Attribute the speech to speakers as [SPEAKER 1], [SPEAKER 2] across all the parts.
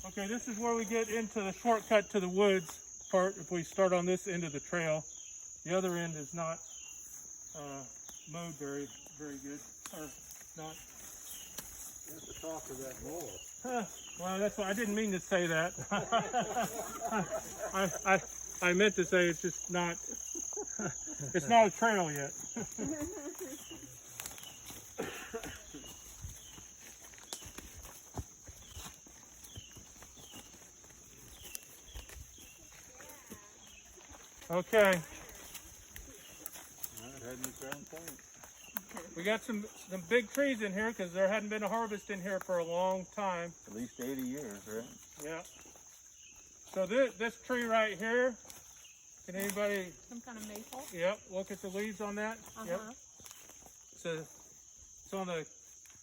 [SPEAKER 1] Okay, this is where we get into the shortcut to the woods part. If we start on this end of the trail, the other end is not mowed very good, or not.
[SPEAKER 2] That's the top of that bowl.
[SPEAKER 1] Well, that's why I didn't mean to say that. I meant to say it's just not. It's not a trail yet. Okay. We got some big trees in here because there hadn't been a harvest in here for a long time.
[SPEAKER 2] At least 80 years, right?
[SPEAKER 1] Yeah. So this tree right here, can anybody?
[SPEAKER 3] Some kind of maple?
[SPEAKER 1] Yep, look at the leaves on that. Yep. It's on the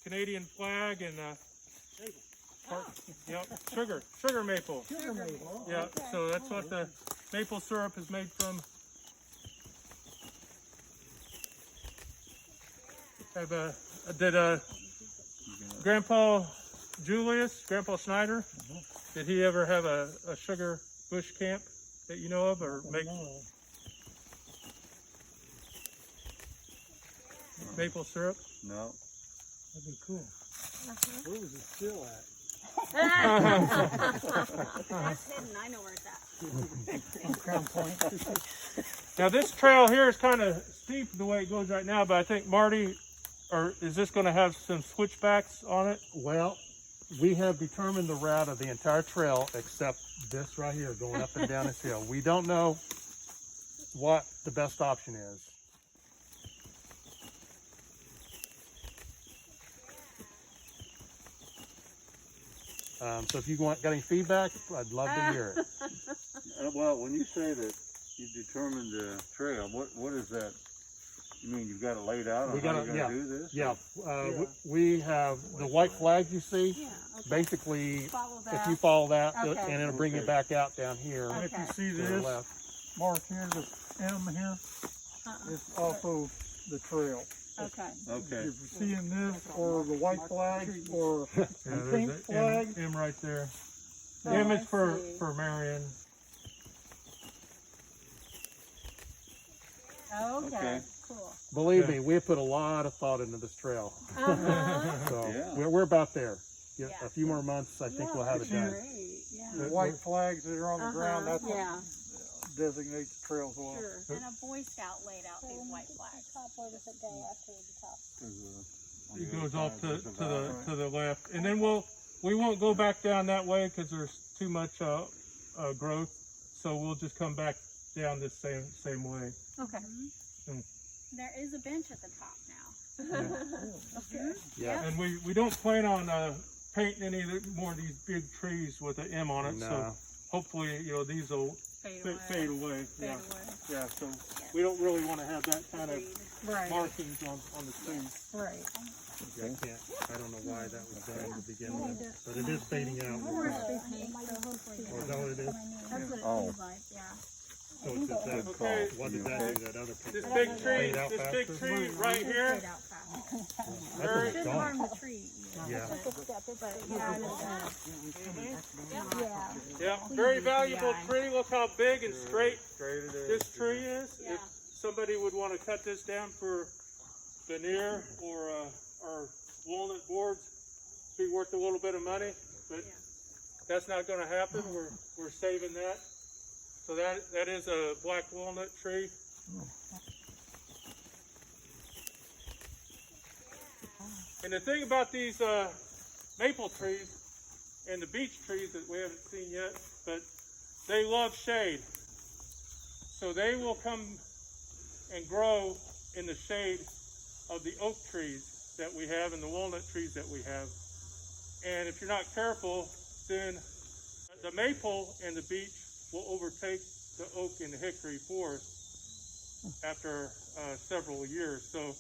[SPEAKER 1] Canadian flag and yep, sugar maple.
[SPEAKER 4] Sugar maple.
[SPEAKER 1] Yeah,
[SPEAKER 4] Okay.
[SPEAKER 1] so that's what the maple syrup is made from. Did Grandpa Schneider, did he ever have a sugar bush camp that you know of, or make maple syrup?
[SPEAKER 2] No.
[SPEAKER 4] That'd be cool. Where was it still at?
[SPEAKER 3] That's hidden. I know where it's at.
[SPEAKER 4] On Crown Point.
[SPEAKER 1] Now this trail here is kind of steep the way it goes right now, but I think Marty, or is this going to have some switchbacks on it?
[SPEAKER 5] Well, we have determined the route of the entire trail except this right here going up and down this hill. We don't know what the best option is. So if you got any feedback, I'd love to hear it.
[SPEAKER 2] Well, when you say that you determined the trail, what is that? You mean you've got it laid out on how you're going to do this?
[SPEAKER 5] Yeah, we have the white flag you see.
[SPEAKER 3] Yeah, okay.
[SPEAKER 5] Basically,
[SPEAKER 3] Follow
[SPEAKER 5] if
[SPEAKER 3] that.
[SPEAKER 5] you follow that,
[SPEAKER 3] Okay.
[SPEAKER 5] and it'll bring you back out down here
[SPEAKER 4] And if you see
[SPEAKER 5] to the
[SPEAKER 4] this
[SPEAKER 5] left.
[SPEAKER 4] mark here, this M here, it's also the trail.
[SPEAKER 3] Okay.
[SPEAKER 2] Okay.
[SPEAKER 4] If you're seeing this, or the white flag, or
[SPEAKER 1] Yeah,
[SPEAKER 4] the
[SPEAKER 1] there's
[SPEAKER 4] pink
[SPEAKER 1] the
[SPEAKER 4] flag,
[SPEAKER 1] M right there.
[SPEAKER 3] Oh,
[SPEAKER 1] M
[SPEAKER 3] I
[SPEAKER 1] is for
[SPEAKER 3] see.
[SPEAKER 1] Marion.
[SPEAKER 3] Okay. Cool.
[SPEAKER 5] Believe me, we have put a lot of thought into this trail. So
[SPEAKER 2] Yeah.
[SPEAKER 5] we're about there.
[SPEAKER 3] Yeah.
[SPEAKER 5] A few more months, I think we'll have it done.
[SPEAKER 3] Great. Yeah.
[SPEAKER 4] the white flags that are on the ground, that's what
[SPEAKER 3] Yeah.
[SPEAKER 4] designates the trail as well.
[SPEAKER 3] Sure. And a Boy Scout laid out these white flags.
[SPEAKER 6] Where does it go after the top?
[SPEAKER 1] It goes off to the left, and then we won't go back down that way because there's too much growth. So we'll just come back down this same way.
[SPEAKER 3] Okay.
[SPEAKER 1] Mm.
[SPEAKER 3] There is a bench at the top now.
[SPEAKER 5] Yeah.
[SPEAKER 1] And we don't plan on painting any more of these big trees with an M on it.
[SPEAKER 5] No.
[SPEAKER 1] So hopefully, these will fade away. Yeah.
[SPEAKER 3] Fade away.
[SPEAKER 1] Yeah. So we don't really want to have that kind of
[SPEAKER 3] Right.
[SPEAKER 1] markings on the trees.
[SPEAKER 3] Right.
[SPEAKER 5] I don't know why that was done to begin with, but it is fading out.
[SPEAKER 3] Or
[SPEAKER 5] Or is that what it is?
[SPEAKER 3] That's what it
[SPEAKER 2] Oh.
[SPEAKER 3] seems like, yeah.
[SPEAKER 5] So it's just that,
[SPEAKER 1] Okay.
[SPEAKER 5] what did that do, that other
[SPEAKER 1] This
[SPEAKER 5] picture?
[SPEAKER 1] big tree,
[SPEAKER 5] Fade out
[SPEAKER 1] this big
[SPEAKER 5] faster?
[SPEAKER 1] tree right here.
[SPEAKER 3] Fade out fast.
[SPEAKER 5] That's what it's
[SPEAKER 3] Shouldn't harm
[SPEAKER 5] gone.
[SPEAKER 3] the tree.
[SPEAKER 5] Yeah.
[SPEAKER 3] But yeah, I know that.
[SPEAKER 1] Yeah, very valuable tree. Look how big and straight this tree is.
[SPEAKER 3] Yeah.
[SPEAKER 1] If somebody would want to cut this down for veneer or walnut boards, it'd be worth a little bit of money, but that's not going to happen. We're saving that. So that is a black walnut tree. And the thing about these maple trees and the beech trees that we haven't seen yet, but they love shade. So they will come and grow in the shade of the oak trees that we have and the walnut trees that we have. And if you're not careful, then the maple and the beech will overtake the oak and the hickory forest after several years. So,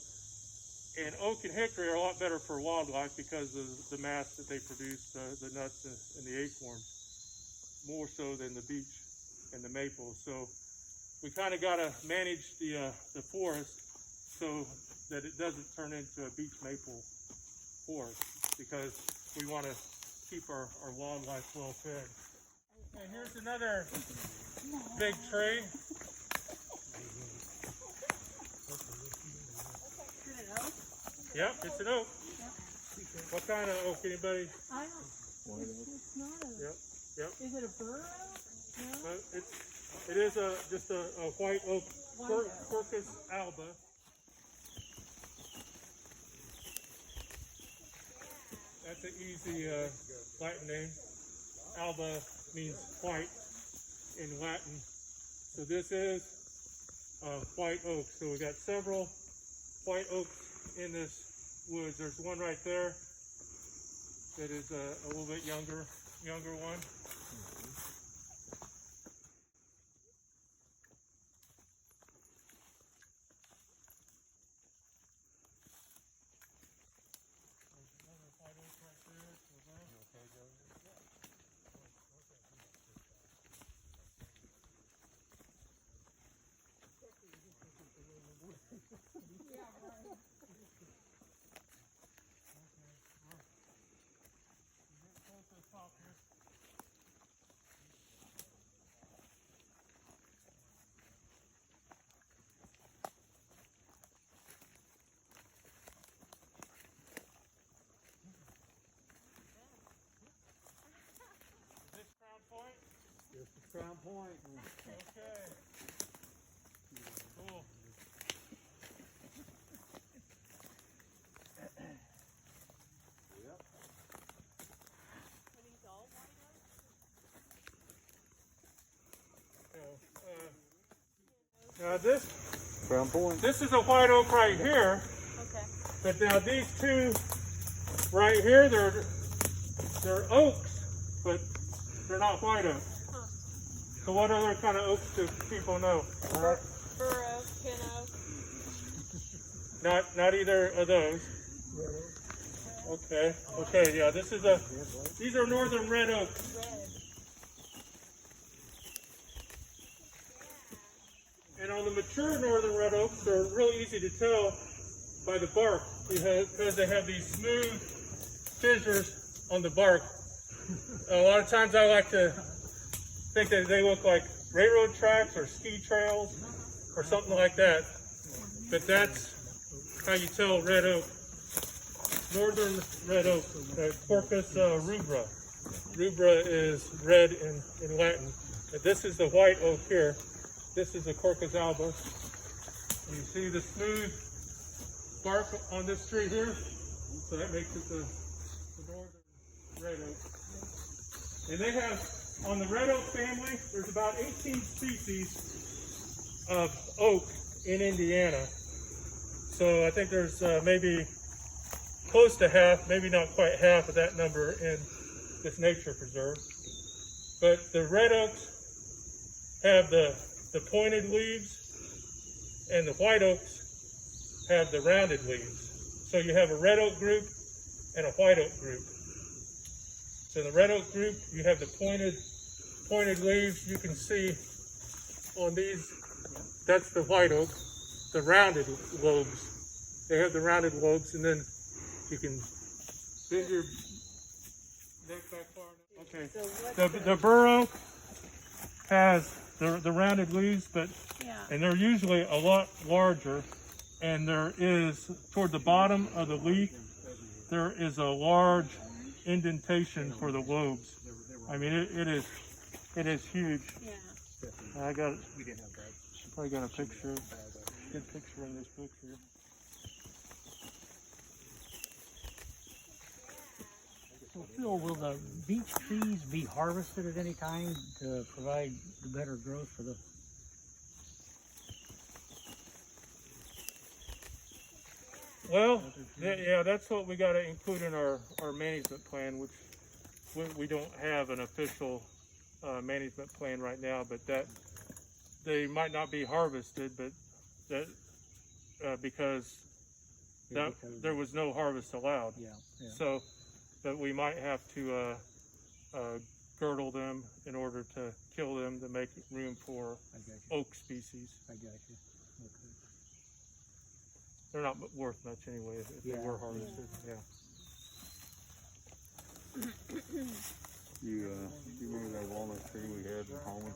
[SPEAKER 1] and oak and hickory are a lot better for wildlife because of the mass that they produce, the nuts and the acorns, more so than the beech and the maple. So we kind of got to manage the forest so that it doesn't turn into a beech maple forest, because we want to keep our wildlife well fed. And here's another big tree. Yep, it's an oak. What kind of oak, anybody?
[SPEAKER 7] I don't. It's not a.
[SPEAKER 1] Yep, yep.
[SPEAKER 7] Is it a bur oak? No.
[SPEAKER 1] It is just a white oak, Quercus alba. That's an easy Latin name. Alba means white in Latin. So this is white oak. So we got several white oaks in this woods. There's one right there that is a little bit younger one.
[SPEAKER 4] Crown Point.
[SPEAKER 1] Okay. Cool. Now
[SPEAKER 2] Crown Point.
[SPEAKER 1] this is a white oak right here,
[SPEAKER 3] Okay.
[SPEAKER 1] but now these two right here, they're oaks, but they're not white oaks. So what other kind of oaks do people know?
[SPEAKER 3] Bur oak, pin oak.
[SPEAKER 1] Not either of those. Okay. Okay. Yeah. These are northern red oaks.
[SPEAKER 3] Red.
[SPEAKER 1] And on the mature northern red oaks, they're really easy to tell by the bark because they have these smooth fissures on the bark. A lot of times I like to think that they look like railroad tracks or ski trails or something like that. But that's how you tell red oak. Northern red oak, Quercus rubra. Rubra is red in Latin. And this is the white oak here. This is the Quercus alba. You see the smooth bark on this tree here? So that makes it the northern red oak. And they have, on the red oak family, there's about 18 species of oak in Indiana. So I think there's maybe close to half, maybe not quite half of that number in this nature preserve. But the red oaks have the pointed leaves, and the white oaks have the rounded leaves. So you have a red oak group and a white oak group. So in the red oak group, you have the pointed leaves. You can see on these, that's the white oak, the rounded lobes. They have the rounded lobes, and then you can bend your neck back far enough. Okay, the bur oak has the rounded leaves, but and they're usually a lot larger, and there is, toward the bottom of the leaf, there is a large indentation for the lobes. I mean, it is huge.
[SPEAKER 3] Yeah.
[SPEAKER 1] I probably got a picture, good picture in this book here.
[SPEAKER 8] So Phil, will the beech trees be harvested at any time to provide the better growth for the?
[SPEAKER 1] Well, yeah, that's what we got to include in our management plan, which we don't have an official management plan right now, but that they might not be harvested, but that because there was no harvest allowed.
[SPEAKER 8] Yeah.
[SPEAKER 1] So, but we might have to girdle them in order to kill them to make room for oak species.
[SPEAKER 8] I got you. Okay.
[SPEAKER 1] They're not worth much anyway if they were harvested. Yeah.
[SPEAKER 2] You remember that walnut tree we had in Holman?